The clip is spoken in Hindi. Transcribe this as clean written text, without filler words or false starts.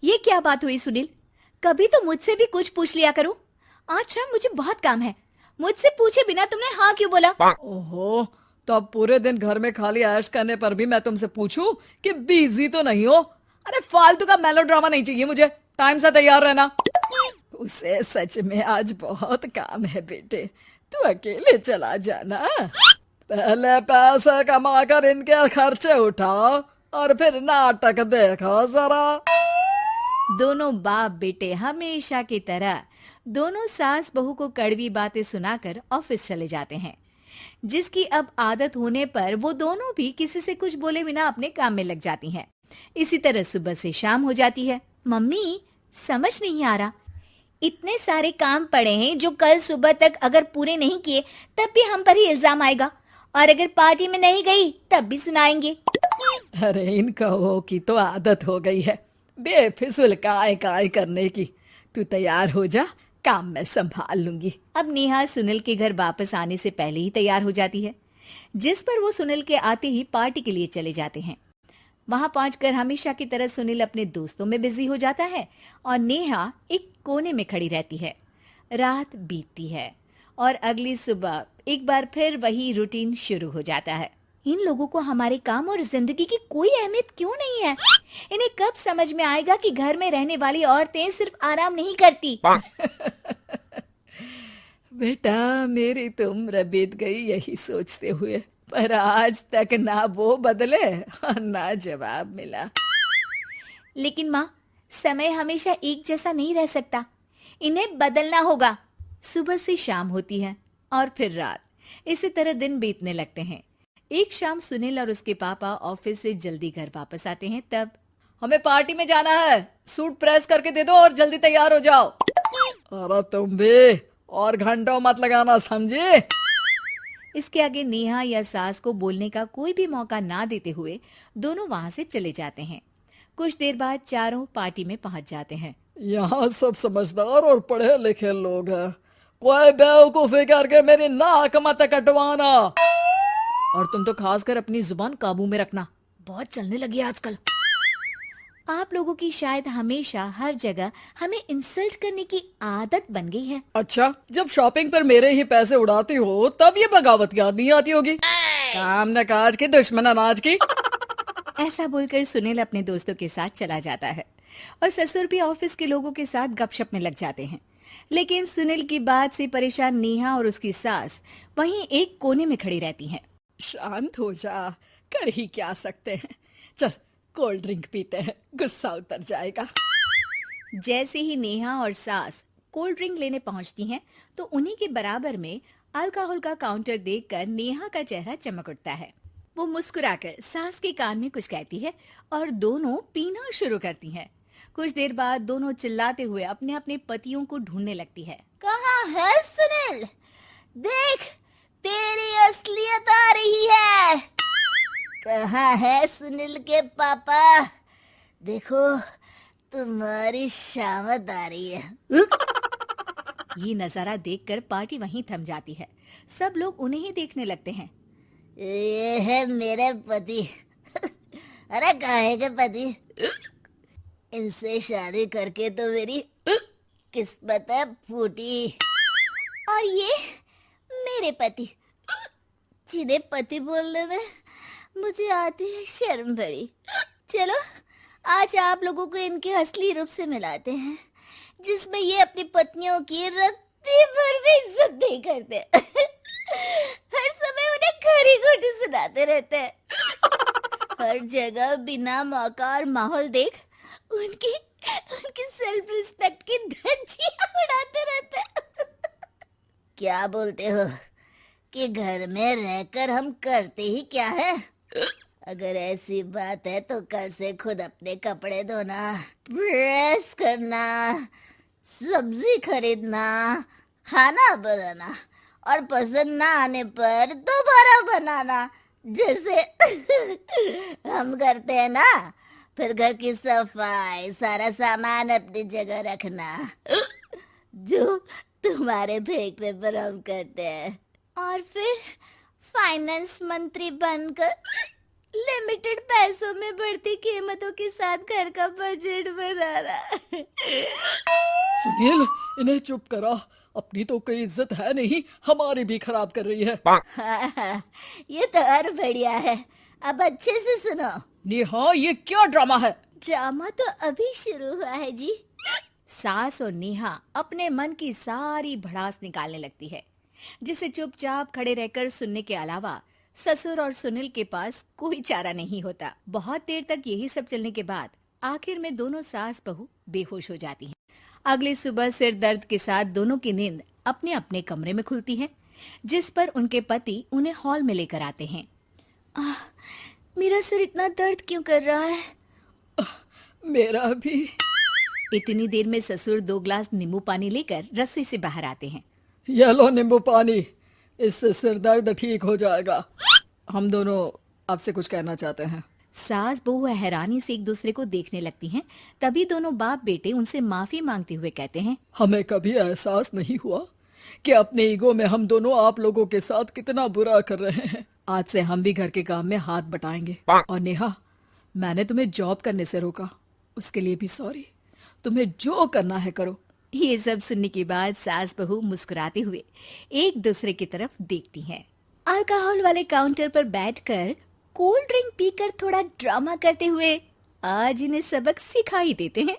ये क्या बात हुई सुनील? कभी तो मुझसे भी कुछ पूछ लिया करो। आज शाम मुझे बहुत काम है। मुझसे पूछे बिना तुमने हाँ क्यों बोला? ओहो, तो अब पूरे दिन घर में खाली ऐश करने पर भी मैं तुमसे पूछूं कि बिजी तो नहीं हो? अरे फालतू का मेलोड्रामा नहीं चाहिए मुझे। टाइम से तैयार रहना। उसे सच में आज बहुत काम है बेटे, तू अकेले चला जाना। पहले पैसे कमा कर इनके खर्चे उठाओ और फिर नाटक देखो जरा। दोनों बाप बेटे हमेशा की तरह दोनों सास बहू को कड़वी बातें सुनाकर ऑफिस चले जाते हैं, जिसकी अब आदत होने पर वो दोनों भी किसी से कुछ बोले बिना अपने काम में लग जाती हैं। इसी तरह सुबह से शाम हो जाती है। मम्मी, समझ नहीं आ रहा, इतने सारे काम पड़े हैं जो कल सुबह तक अगर पूरे नहीं किए तब भी हम पर ही इल्जाम आएगा, और अगर पार्टी में नहीं गई तब भी सुनाएंगे। अरे इन कहो की तो आदत हो गई है बेफिजुल काय काय करने की। तू तैयार हो जा, काम मैं संभाल लूंगी। अब नेहा सुनील के घर वापस आने से पहले ही तैयार हो जाती है, जिस पर वो सुनील के आते ही पार्टी के लिए चले जाते हैं। वहां पहुंचकर हमेशा की तरह सुनील अपने दोस्तों में बिजी हो जाता है और नेहा एक कोने में खड़ी रहती है। रात बीतती है और अगली सुबह एक बार फिर वही रूटीन शुरू हो जाता है। इन लोगों को हमारे काम और जिंदगी की कोई अहमियत क्यों नहीं है? इन्हें कब समझ में आएगा कि घर में रहने वाली औरतें सिर्फ आराम नहीं करती। बेटा मेरी तो उम्र बीत गई यही सोचते हुए, पर आज तक ना वो बदले और ना जवाब मिला। लेकिन माँ, समय हमेशा एक जैसा नहीं रह सकता, इन्हें बदलना होगा। सुबह से शाम होती है और फिर रात। इसी तरह दिन बीतने लगते हैं। एक शाम सुनील और उसके पापा ऑफिस से जल्दी घर वापस आते हैं। तब हमें पार्टी में जाना है, सूट प्रेस करके दे दो और जल्दी तैयार हो जाओ। अरे तुम भी और घंटों मत लगाना, समझे? इसके आगे नेहा या सास को बोलने का कोई भी मौका ना देते हुए दोनों वहां से चले जाते हैं। कुछ देर बाद चारों पार्टी में पहुंच जाते हैं। यहाँ सब समझदार और पढ़े लिखे लोग हैं, कोई बेवकूफी करके मेरी नाक मत कटवाना। और तुम तो खासकर अपनी जुबान काबू में रखना, बहुत चलने लगी है आजकल। आप लोगों की शायद हमेशा हर जगह हमें इंसल्ट करने की आदत बन गई है। अच्छा, जब शॉपिंग पर मेरे ही पैसे उड़ाती हो तब ये बगावत याद नहीं आती होगी। काम न काज की दुश्मन अनाज की। ऐसा बोलकर सुनील अपने दोस्तों के साथ चला जाता है और ससुर भी ऑफिस के लोगों के साथ गपशप में लग जाते हैं। लेकिन सुनील की बात से परेशान नेहा और उसकी सास वहीं एक कोने में खड़ी रहती हैं। शांत हो जा, कर ही क्या सकते हैं। चल कोल्ड ड्रिंक पीते हैं, गुस्सा उतर जाएगा। जैसे ही नेहा और सास कोल्ड ड्रिंक लेने पहुंचती हैं, तो उन्हीं के बराबर में अल्कोहल का काउंटर देखकर नेहा का चेहरा चमक उठता है। वो मुस्कुराकर सास के कान में कुछ कहती है और दोनों पीना शुरू करती हैं। कुछ देर बाद दोनों चिल्लाते हुए अपने अपने पतियों को ढूंढने लगती है। कहाँ है सुनील? देख, तेरी असलियत आ रही है। कहाँ है सुनील के पापा? देखो, तुम्हारी शामत आ रही है। ये नजारा देखकर पार्टी वहीं थम जाती है। सब लोग उन्हें ही देखने लगते हैं। ये है मेरे पति। अरे काहे के पति? इनसे शादी करके तो मेरी किस्मत है फूटी। और ये मेरे पति, जिन्हें पति बोलने में मुझे आती है शर्म बड़ी। चलो आज आप लोगों को इनके असली रूप से मिलाते हैं, जिसमें ये अपनी पत्नियों की रत्ती भर भी इज्जत नहीं करते। हर समय उन्हें खरी खोटी सुनाते रहते हैं। हर जगह बिना मौका और माहौल देख उनकी उनकी सेल्फ रिस्पेक्ट की धज्जियां उड़ाते रहते हैं। क्या बोलते हो कि घर में रहकर हम करते ही क्या है? अगर ऐसी बात है तो कल से खुद अपने कपड़े धोना, प्रेस करना, सब्जी खरीदना, खाना बनाना और पसंद ना आने पर दोबारा बनाना, जैसे हम करते हैं ना। फिर घर की सफाई, सारा सामान अपनी जगह रखना, जो तुम्हारे फेंकने पर हम करते हैं। और फिर फाइनेंस मंत्री बनकर लिमिटेड पैसों में बढ़ती कीमतों के साथ घर का बजट बनाना। सुनील, इन्हें चुप करा। अपनी तो कोई इज्जत है नहीं, हमारी भी खराब कर रही है। हाँ, ये तो और बढ़िया है। अब अच्छे से सुनो। नेहा, ये क्या ड्रामा है? ड्रामा तो अभी शुरू हुआ है जी। सास और नेहा अपने मन की सारी भड़ास निकालने लगती है, जिसे चुपचाप खड़े रहकर सुनने के अलावा ससुर और सुनील के पास कोई चारा नहीं होता। बहुत देर तक यही सब चलने के बाद आखिर में दोनों सास बहू बेहोश हो जाती हैं। अगली सुबह सिर दर्द के साथ दोनों की नींद अपने अपने कमरे में खुलती है, जिस पर उनके पति उन्हें हॉल में लेकर आते हैं। मेरा सिर इतना दर्द क्यों कर रहा है? मेरा भी। इतनी देर में ससुर 2 ग्लास नींबू पानी लेकर रसोई से बाहर आते हैं। ये लो नींबू पानी, इससे सिर दर्द ठीक हो जाएगा। हम दोनों आपसे कुछ कहना चाहते हैं। सास बहू हैरानी से एक दूसरे को देखने लगती हैं। तभी दोनों बाप बेटे उनसे माफी मांगते हुए कहते हैं, हमें कभी एहसास नहीं हुआ कि अपने ईगो में हम दोनों आप लोगों के साथ कितना बुरा कर रहे हैं। आज से हम भी घर के काम में हाथ बटाएंगे। और नेहा, मैंने तुम्हें जॉब करने से रोका, उसके लिए भी सॉरी। तुम्हें जो करना है करो। ये सब सुनने के बाद सास बहू मुस्कुराते हुए एक दूसरे की तरफ देखती हैं। अल्कोहल वाले काउंटर पर बैठकर कोल्ड ड्रिंक पीकर थोड़ा ड्रामा करते हुए आज इन्हें सबक सिखा ही देते हैं।